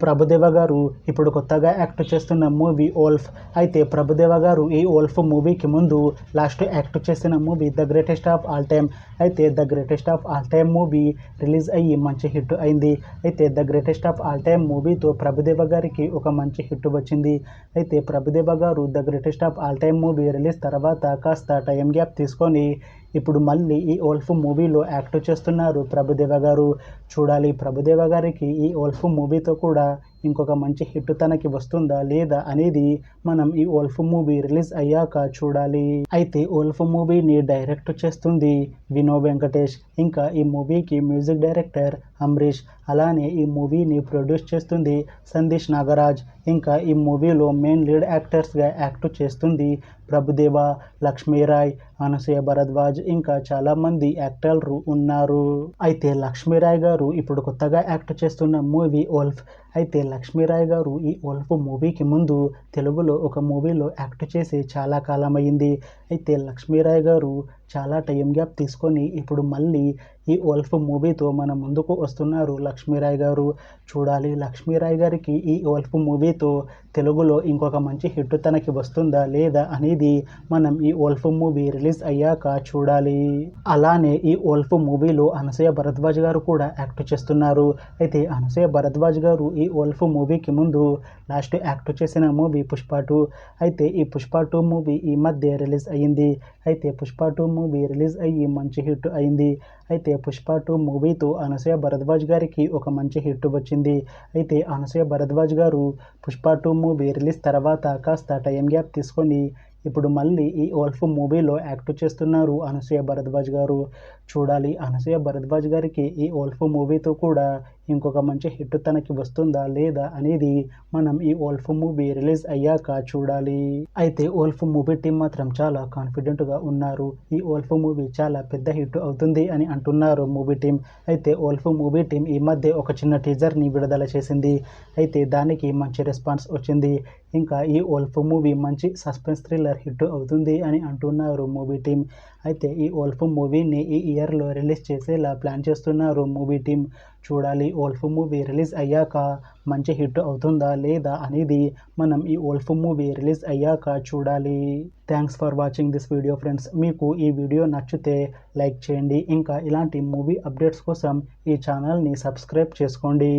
ప్రభుదేవ గారు ఇప్పుడు కొత్తగా యాక్ట్ చేస్తున్న మూవీ ఓల్ఫ్. అయితే ప్రభుదేవ గారు ఈ ఓల్ఫ్ మూవీకి ముందు లాస్ట్ యాక్ట్ చేసిన movie the greatest of all time. అయితే the greatest of all time movie release అయ్యి మంచి హిట్ అయింది. అయితే the greatest of all time మూవీతో ప్రభుదేవ గారికి ఒక మంచి హిట్ వచ్చింది. అయితే ప్రభుదేవ గారు the greatest of all time movie release తర్వాత కాస్త టైం గ్యాప్ తీసుకొని ఇప్పుడు మళ్ళీ ఈ ఓల్ఫ్ మూవీలో యాక్ట్ చేస్తున్నారు ప్రభుదేవ గారు. చూడాలి ప్రభుదేవ గారికి ఈ ఓల్ఫ్ మూవీతో కూడా ఇంకొక మంచి హిట్ తనకి వస్తుందా లేదా అనేది మనం ఈ ఓల్ఫ్ మూవీ రిలీజ్ అయ్యాక చూడాలి. అయితే ఓల్ఫ్ మూవీని డైరెక్ట్ చేస్తుంది వినో వెంకటేష్. ఇంకా ఈ మూవీకి మ్యూజిక్ డైరెక్టర్ అమరీష్. అలానే ఈ మూవీని ప్రొడ్యూస్ చేస్తుంది సందేశ్ నాగరాజ్. ఇంకా ఈ మూవీలో మెయిన్ లీడ్ యాక్టర్స్గా యాక్ట్ చేస్తుంది ప్రభుదేవ, లక్ష్మీరాయ్, అనసూయ భరద్వాజ్, ఇంకా చాలామంది యాక్టర్లు ఉన్నారు. అయితే లక్ష్మీరాయ్ గారు ఇప్పుడు కొత్తగా యాక్ట్ చేస్తున్న మూవీ ఓల్ఫ్. అయితే లక్ష్మీరాయ్ గారు ఈ ఓల్ఫ్ మూవీకి ముందు తెలుగులో ఒక మూవీలో యాక్ట్ చేసి చాలా కాలం అయింది. అయితే లక్ష్మీరాయ్ గారు చాలా టైం గ్యాప్ తీసుకొని ఇప్పుడు మళ్ళీ ఈ ఓల్ఫ్ మూవీతో మన ముందుకు వస్తున్నారు లక్ష్మీరాయ్ గారు. చూడాలి లక్ష్మీరాయ్ గారికి ఈ ఓల్ఫ్ మూవీతో తెలుగులో ఇంకొక మంచి హిట్ తనకి వస్తుందా లేదా అనేది మనం ఈ ఓల్ఫ్ మూవీ రిలీజ్ అయ్యాక చూడాలి. అలానే ఈ ఓల్ఫ్ మూవీలో అనసూయ భరద్వాజ్ గారు కూడా యాక్ట్ చేస్తున్నారు. అయితే అనసూయ భరద్వాజ్ గారు ఈ ఓల్ఫ్ మూవీకి ముందు లాస్ట్ యాక్ట్ చేసిన మూవీ పుష్ప 2. అయితే ఈ పుష్ప 2 మూవీ ఈ మధ్య రిలీజ్ అయ్యింది. అయితే పుష్ప 2 మూవీ రిలీజ్ అయ్యి మంచి హిట్ అయింది. అయితే పుష్ప 2 మూవీతో అనసూయ భరద్వాజ్ గారికి ఒక మంచి హిట్ వచ్చింది. అయితే అనసూయ భరద్వాజ్ గారు పుష్ప 2 మూవీ రిలీజ్ తర్వాత కాస్త టైం గ్యాప్ తీసుకొని ఇప్పుడు మళ్ళీ ఈ ఓల్ఫ్ మూవీలో యాక్ట్ చేస్తున్నారు అనసూయ భరద్వాజ్ గారు. చూడాలి అనసూయ భరద్వాజ్ గారికి ఈ ఓల్ఫ్ మూవీతో కూడా ఇంకొక మంచి హిట్ తనకి వస్తుందా లేదా అనేది మనం ఈ ఓల్ఫ్ మూవీ రిలీజ్ అయ్యాక చూడాలి. అయితే ఓల్ఫ్ మూవీ టీం మాత్రం చాలా కాన్ఫిడెంట్గా ఉన్నారు. ఈ ఓల్ఫ్ మూవీ చాలా పెద్ద హిట్ అవుతుంది అని అంటున్నారు మూవీ టీం. అయితే ఓల్ఫ్ మూవీ టీం ఈ మధ్య ఒక చిన్న టీజర్ని విడుదల చేసింది. అయితే దానికి మంచి రెస్పాన్స్ వచ్చింది. ఇంకా ఈ ఓల్ఫ్ మూవీ మంచి సస్పెన్స్ థ్రిల్లర్ హిట్ అవుతుంది అని అంటున్నారు మూవీ టీం. అయితే ఈ ఓల్ఫ్ మూవీని ఈ ఇయర్లో రిలీజ్ చేసేలా ప్లాన్ చేస్తున్నారు మూవీ టీం. చూడాలి ఓల్ఫ్ మూవీ రిలీజ్ అయ్యాక మంచి హిట్ అవుతుందా లేదా అనేది మనం ఈ ఓల్ఫ్ మూవీ రిలీజ్ అయ్యాక చూడాలి. Thanks for watching this video friends. మీకు ఈ వీడియో నచ్చితే లైక్ చేయండి. ఇంకా ఇలాంటి మూవీ అప్డేట్స్ కోసం ఈ ఛానల్ని సబ్స్క్రైబ్ చేసుకోండి.